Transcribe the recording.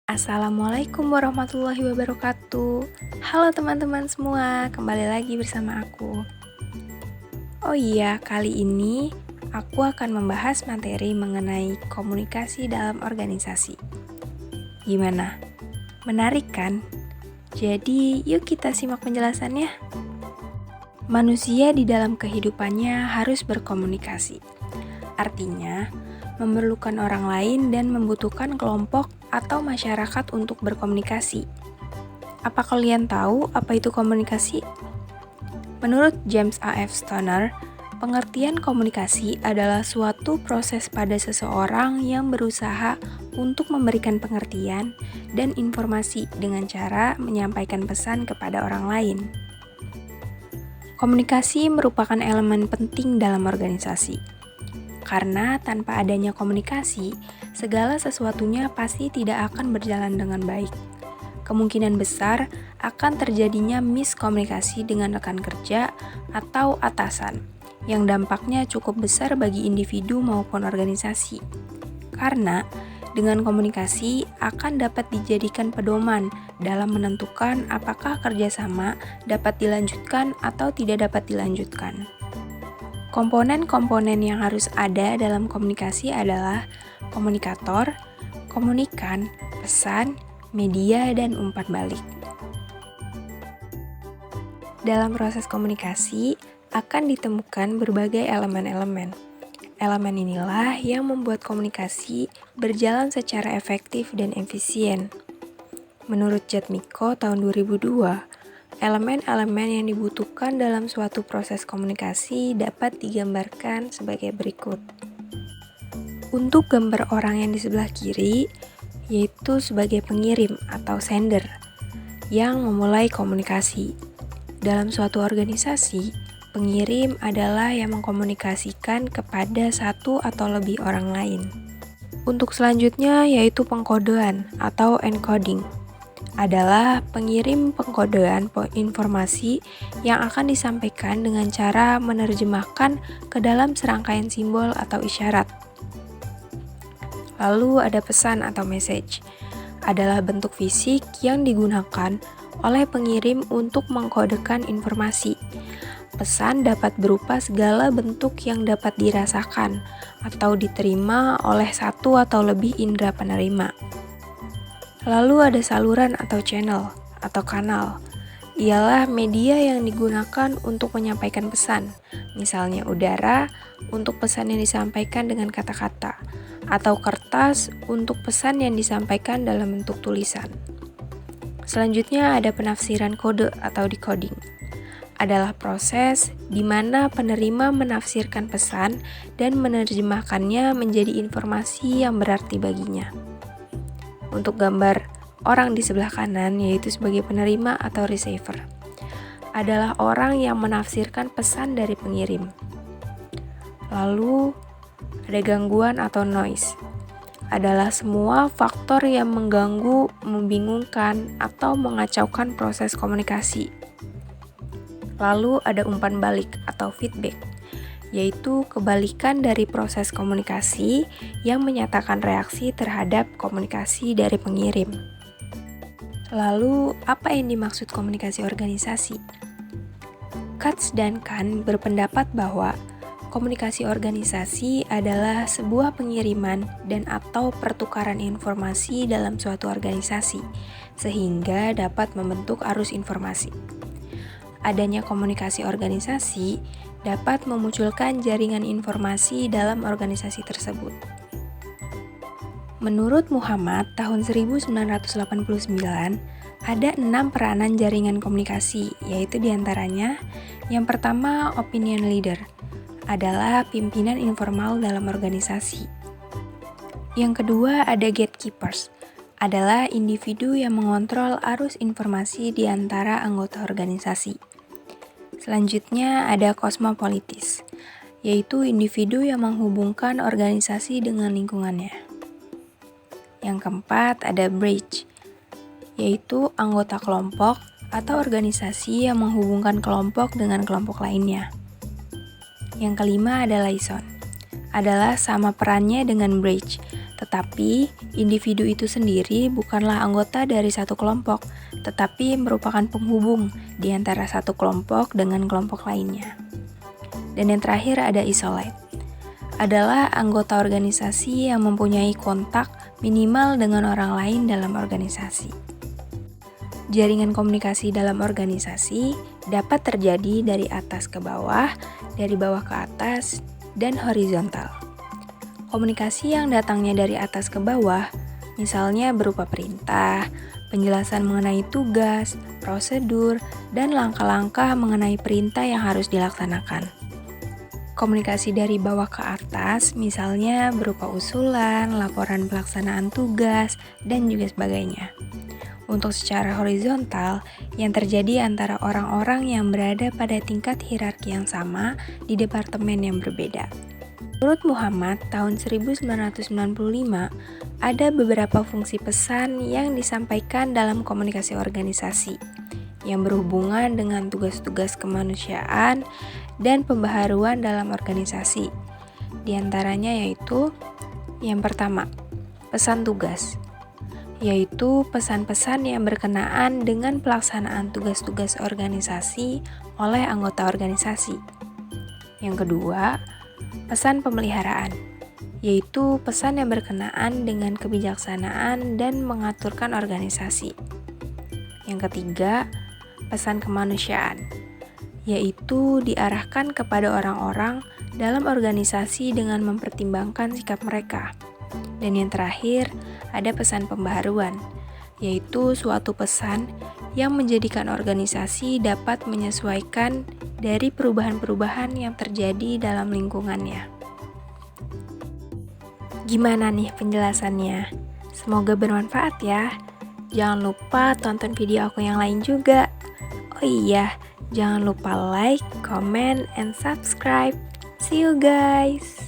Assalamualaikum warahmatullahi wabarakatuh. Halo teman-teman semua, kembali lagi bersama aku. Oh iya, kali ini aku akan membahas materi mengenai komunikasi dalam organisasi. Gimana? Menarik kan? Jadi, yuk kita simak penjelasannya. Manusia di dalam kehidupannya harus berkomunikasi. Artinya, memerlukan orang lain dan membutuhkan kelompok atau masyarakat untuk berkomunikasi. Apa kalian tahu apa itu komunikasi? Menurut James A.F. Stoner, pengertian komunikasi adalah suatu proses pada seseorang yang berusaha untuk memberikan pengertian dan informasi dengan cara menyampaikan pesan kepada orang lain. Komunikasi merupakan elemen penting dalam organisasi. Karena tanpa adanya komunikasi, segala sesuatunya pasti tidak akan berjalan dengan baik. Kemungkinan besar akan terjadinya miskomunikasi dengan rekan kerja atau atasan, yang dampaknya cukup besar bagi individu maupun organisasi. Karena dengan komunikasi akan dapat dijadikan pedoman dalam menentukan apakah kerjasama dapat dilanjutkan atau tidak dapat dilanjutkan. Komponen-komponen yang harus ada dalam komunikasi adalah komunikator, komunikan, pesan, media, dan umpan balik. Dalam proses komunikasi akan ditemukan berbagai elemen-elemen. Elemen inilah yang membuat komunikasi berjalan secara efektif dan efisien. Menurut Jatmiko tahun 2002, elemen-elemen yang dibutuhkan dalam suatu proses komunikasi dapat digambarkan sebagai berikut. Untuk gambar orang yang di sebelah kiri, yaitu sebagai pengirim atau sender, yang memulai komunikasi. Dalam suatu organisasi, pengirim adalah yang mengkomunikasikan kepada satu atau lebih orang lain. Untuk selanjutnya yaitu pengkodean atau encoding. Adalah pengirim pengkodean informasi yang akan disampaikan dengan cara menerjemahkan ke dalam serangkaian simbol atau isyarat. Lalu ada pesan atau message, adalah bentuk fisik yang digunakan oleh pengirim untuk mengkodekan informasi. Pesan dapat berupa segala bentuk yang dapat dirasakan atau diterima oleh satu atau lebih indera penerima. Lalu ada saluran atau channel atau kanal. Ialah media yang digunakan untuk menyampaikan pesan, misalnya udara untuk pesan yang disampaikan dengan kata-kata, atau kertas untuk pesan yang disampaikan dalam bentuk tulisan. Selanjutnya ada penafsiran kode atau decoding. Adalah proses di mana penerima menafsirkan pesan dan menerjemahkannya menjadi informasi yang berarti baginya. Untuk gambar orang di sebelah kanan, yaitu sebagai penerima atau receiver, adalah orang yang menafsirkan pesan dari pengirim. Lalu ada gangguan atau noise, adalah semua faktor yang mengganggu, membingungkan, atau mengacaukan proses komunikasi. Lalu ada umpan balik atau feedback, yaitu kebalikan dari proses komunikasi yang menyatakan reaksi terhadap komunikasi dari pengirim. Lalu, apa yang dimaksud komunikasi organisasi? Katz dan Kahn berpendapat bahwa komunikasi organisasi adalah sebuah pengiriman dan atau pertukaran informasi dalam suatu organisasi, sehingga dapat membentuk arus informasi. Adanya komunikasi organisasi dapat memunculkan jaringan informasi dalam organisasi tersebut. Menurut Muhammad tahun 1989, ada 6 peranan jaringan komunikasi, yaitu diantaranya yang pertama opinion leader, adalah pimpinan informal dalam organisasi. Yang kedua ada gatekeepers, adalah individu yang mengontrol arus informasi di antara anggota organisasi. Selanjutnya ada cosmopolitis, yaitu individu yang menghubungkan organisasi dengan lingkungannya. Yang keempat ada bridge, yaitu anggota kelompok atau organisasi yang menghubungkan kelompok dengan kelompok lainnya. Yang kelima ada liaison, adalah sama perannya dengan bridge, Tetapi, individu itu sendiri bukanlah anggota dari satu kelompok, tetapi merupakan penghubung di antara satu kelompok dengan kelompok lainnya. Dan yang terakhir ada isolate. Adalah anggota organisasi yang mempunyai kontak minimal dengan orang lain dalam organisasi. Jaringan komunikasi dalam organisasi dapat terjadi dari atas ke bawah, dari bawah ke atas, dan horizontal. Komunikasi yang datangnya dari atas ke bawah, misalnya berupa perintah, penjelasan mengenai tugas, prosedur, dan langkah-langkah mengenai perintah yang harus dilaksanakan. Komunikasi dari bawah ke atas, misalnya berupa usulan, laporan pelaksanaan tugas, dan juga sebagainya. Untuk secara horizontal, yang terjadi antara orang-orang yang berada pada tingkat hierarki yang sama di departemen yang berbeda. Menurut Muhammad, tahun 1995, ada beberapa fungsi pesan yang disampaikan dalam komunikasi organisasi, yang berhubungan dengan tugas-tugas kemanusiaan dan pembaharuan dalam organisasi. Di antaranya yaitu, yang pertama, pesan tugas, yaitu pesan-pesan yang berkenaan dengan pelaksanaan tugas-tugas organisasi oleh anggota organisasi. Yang kedua, pesan pemeliharaan, yaitu pesan yang berkenaan dengan kebijaksanaan dan mengaturkan organisasi. Yang ketiga, pesan kemanusiaan, yaitu diarahkan kepada orang-orang dalam organisasi dengan mempertimbangkan sikap mereka. Dan yang terakhir, ada pesan pembaharuan, yaitu suatu pesan yang menjadikan organisasi dapat menyesuaikan dari perubahan-perubahan yang terjadi dalam lingkungannya. Gimana nih penjelasannya? Semoga bermanfaat ya. Jangan lupa tonton video aku yang lain juga. Oh iya, jangan lupa like, comment, and subscribe. See you guys!